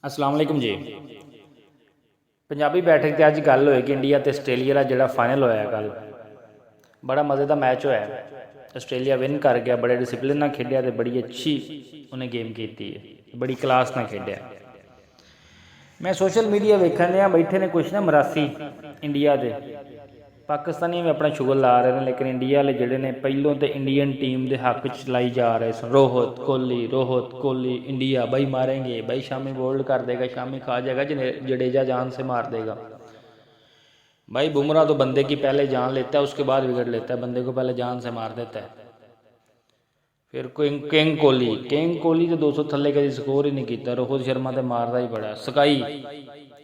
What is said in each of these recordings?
अस्सलाम वालेकुम जी। पंजाबी बैठक ते अज गल होई कि इंडिया ते आस्ट्रेलिया का जोड़ा फाइनल होया कल बड़ा मज़े का मैच होया। आस्ट्रेलिया विन कर गया, बड़े डिसिपलिन नाल खेडिया ते बड़ी अच्छी उन्हें गेम की है, बड़ी क्लास नाल खेडिया। मैं सोशल मीडिया वेखन दिया बैठे ने कुछ ना मरासी इंडिया के पाकिस्तानी भी अपना शुगर ला रहे हैं, लेकिन इंडिया वाले जोड़े ने पहलों तो इंडियन टीम के हक च लाई जा रहे सन। रोहित कोहली इंडिया बई मारेंगे, बई शामी बोल्ड कर देगा, शामी खा जाएगा, जडेजा जान से मार देगा। भाई बुमराह तो बंदे की पहले जान लेता है, उसके बाद विकेट लेता है, बंदे को पहले जान से मार देता है। फिर किंग कोहली तो 200 थले कभी स्कोर ही नहीं किया। रोहित शर्मा तो मारदा ही बड़ा। स्काई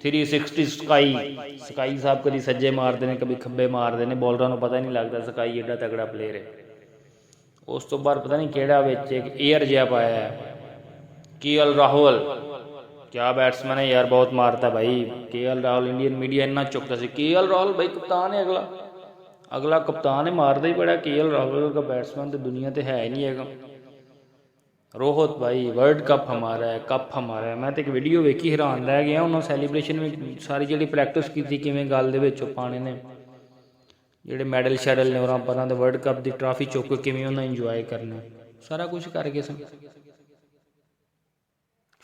360 स्काई साहब कभी सज्जे मारते हैं, कभी खब्बे मारते हैं, बॉलर को पता ही नहीं लगता। स्काई एडा तगड़ा प्लेयर है। उस तो बाद पता नहीं केड़ा विच एक एयर जिहा पाया है KL राहुल, क्या बैट्समैन है यार, बहुत मारता भाई। KL राहुल इंडियन मीडिया इन्ना चुकता सी। KL राहुल भाई कप्तान है, अगला कप्तान है, मारदा ही बड़ा। KL राहुल का बैट्समैन तो दुनिया तो है ही नहीं है। रोहित भाई वर्ल्ड कप हमारा है, कप हमारा है। मैं तो एक वीडियो वेखी हैरान रह गया। उन्होंने सैलीब्रेशन में सारी जी प्रैक्टिस की किमें गल दे पाने ने, जोड़े मैडल शैडल ने और पर वर्ल्ड कप की ट्राफी चुक के किमें उन्हें इंजॉय करना, सारा कुछ करके सन।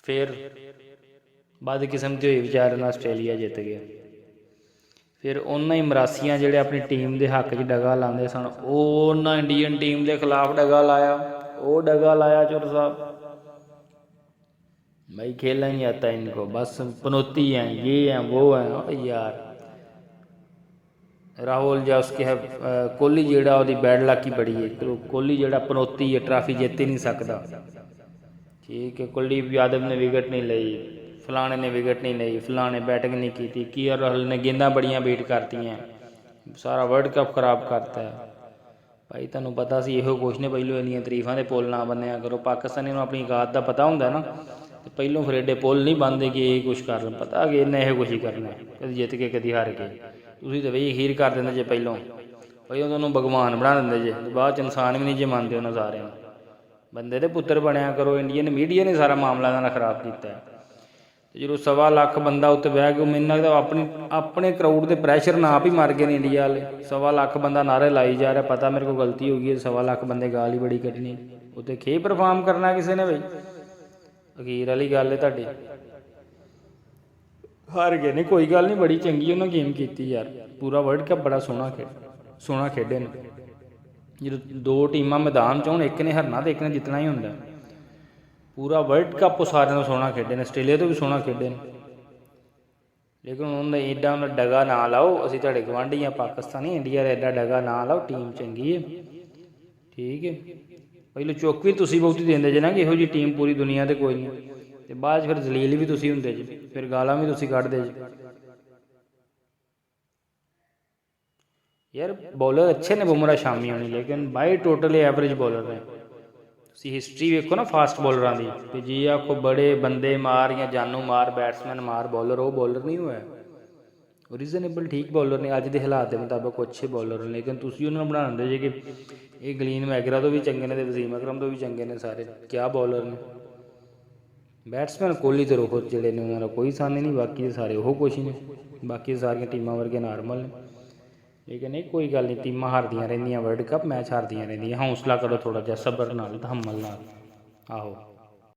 फिर बद किस्मती हुई बेचारे आस्ट्रेलिया जित गया। फिर उन्होंने ही मरासियां जोड़े अपनी टीम के हक च डगा लाते सन, उन्होंने इंडियन टीम के खिलाफ डगा लाया। वो डगा लाया चुर साहब, भाई खेलना नहीं आता इनको, बस पनौती है, ये है वो है। यार राहुल या उसके है कोहली जोड़ा वो बैड लक ही बड़ी है। कोहली जोड़ा पनौती है, ट्राफी जित ही नहीं सकता। ठीक है, कुलदीप यादव ने विकेट नहीं ली, फलाने ने विकेट नहीं ली, फलाने बैटिंग नहीं की, KL राहुल ने गेंदा बड़ियाँ बीट करती हैं, सारा वर्ल्ड कप खराब करता है। भाई तुहानू पता सी इहो कुछ ने, पहलों इन्नियां तरीफां दे पुल ना बनिया करो। पाकिस्तानी नूं अपनी औकात का पता हुंदा ना, ते पहलों फिर एडे पुल नहीं बनते कि ये कुछ कर पता कि इन्हें यह कुछ ही करना, कभी जित के कभी हार के। तुसीं तो बई अखीर कर देंदे जे, पहलों तुहानूं भगवान बना देंदे जे, बाद इंसान भी नहीं जे मानते उन्होंने सारे। बंदे दे पुत्र बनया करो। इंडियन मीडिया ने सारा मामला इन्हां दा खराब किया है। जो 1.25 लाख बंदा उत्ते बह के, मैनूं लगदा अपने क्राउड के प्रैशर नाल ही मर गए इंडिया वाले। 1.25 लाख बंदा नारे लाई जा रहा, पता मेरे को गलती हो गई है, 1.25 लाख बंदे गाल ही बड़ी कढ़नी, उत्ते खे परफॉर्म करना किसी ने। बई अखीर वाली गल है तुहाडी, हार गए नहीं, कोई गल नहीं, बड़ी चंगी उन्होंने गेम की यार। पूरा वर्ल्ड कप बड़ा सोहना खेडे ने। जो 2 टीमां मैदान च होण, एक ने हरना तो एक ने जितना ही होंदा। पूरा वर्ल्ड कप सारे सोहना खेडे ने, आस्ट्रेलिया तो भी सोहना खेडे ने। लेकिन उन्होंने एडा डगा ना लाओ, असीं तुहाडे गवांढी हाँ पाकिस्तानी, इंडिया का एडा डगा ना लाओ, टीम चंगी है। ठीक है, पहले चुक भी तुसीं बहुती देंदे जे ना कि इहो जी टीम पूरी दुनिया ते कोई नहीं, ते बाद फिर जलील भी तुसीं हुंदे जे, फिर गालां भी तुसीं कढदे जे। यार बॉलर अच्छे ने बुमराह शामी होनी, लेकिन बाई टोटली एवरेज बॉलर ने। तुसीं हिस्टरी वेखो ना फास्ट बॉलरां दी, ते जी आखो बड़े बंदे मार या जानू मार बैट्समैन मार बॉलर, वो बॉलर नहीं हुआ। रीजनेबल ठीक बॉलर ने, अज के हालात के मुताबिक अच्छे बॉलर ने, लेकिन तुसीं उन्होंने बना देंदे जे कि ये गलीन मैगरा तो भी चंगे ने, वसीम अकरम तो भी चंगे ने, सारे क्या बॉलर ने। बैट्समैन कोहली तो रोहित जोड़े ने, उन्होंने कोई सामने नहीं, बाकी सारे वो कुछ ही ने, बाकी सारिया टीमां वर्गे नॉर्मल ने। लेकिन ये कोई गल नहीं, टीमां हारदियां रहिंदियां वर्ल्ड कप, मैच हारदियां रहिंदियां। हौसला करो थोड़ा जिहा, सबर नाल, तहम्मुल नाल। आहो।